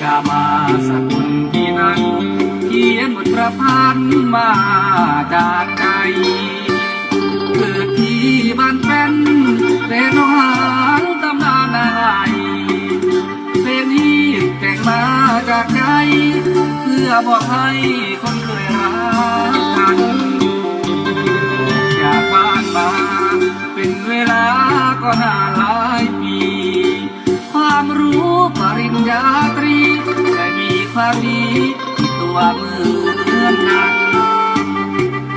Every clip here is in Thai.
กามาสกุลที่นั้นเขียนบทประพันธ์มาจากใจเกิดที่บ้านเป็นแต่น้องหางตำนานอะไรเพลงนี้แต่งมาจากใจเพื่อบอกให้คนเคยรักกันจากบ้านมาเป็นเวลาก็นานหลายปีความรู้ปริญญาตรีแต่มีความดีที่ตัวเหมือนกัน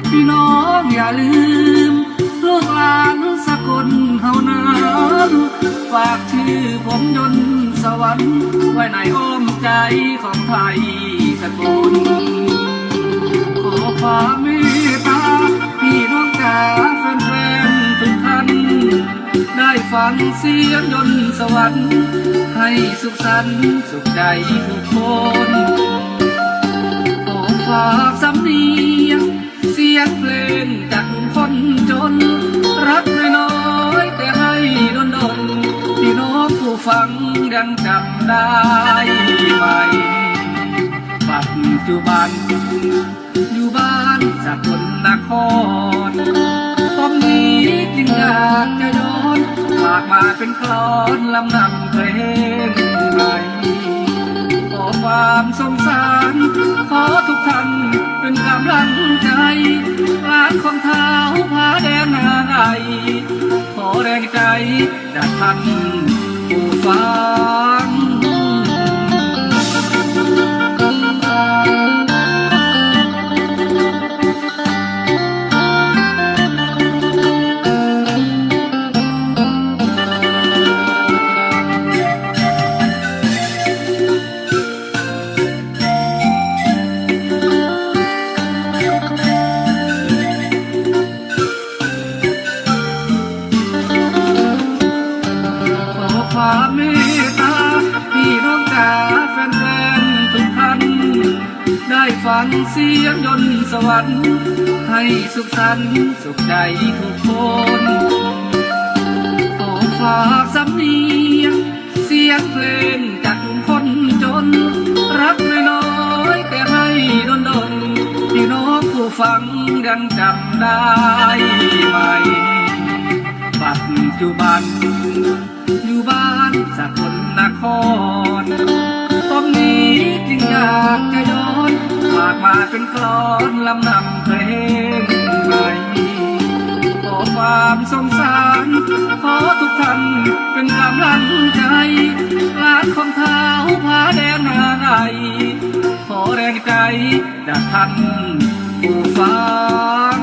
พี่น้องอย่าลืมลูกหลานสกุลเฮานั้นฝากชื่อผมยนต์สวรรค์ไว้ในอ้อมใจของไทยสกุลขอความเมตตาพี่น้องจ๋าแฟนๆทุกท่านได้ฟังเสียงยนต์สวรรค์ให้สุขสันต์สุขใจทุกคนขอฝากสำเนียงเสียงเพลงจากคนจนรักน้อยแต่ให้ดนพี่น้องผู้ฟังยังจำได้ไหมปัจจุบันอยู่บ้านสกลนครตอนนี้จึงอยากจะย้อนฝากมาเป็นกลอนลำนำเพลงใหม่ขอความสงสารขอทุกท่านเป็นกำลังใจร้านของเท้าผาแดงนาไอขอแรงใจจากท่านผู้ฟังความเมตตาพี่น้องจ๋าแฟนๆทุกท่านได้ฟังเสียงยนต์สวรรค์ให้สุขสันต์สุขใจทุกคนขอฝากสำเนียงเสียงเพลงจากคนจนรักน้อยแต่ให้ดนพี่น้องผู้ฟังยังจำได้ไหมปัจจุบันอยู่บ้านสกลนครตอนนี้จึงอยากจะย้อนฝากมาเป็นกลอนลำนำเพลงใหม่ขอความสงสารขอทุกท่านเป็นกำลังใจร้านของเท้าผาแดงนาไอขอแรงใจจากท่านผู้ฟัง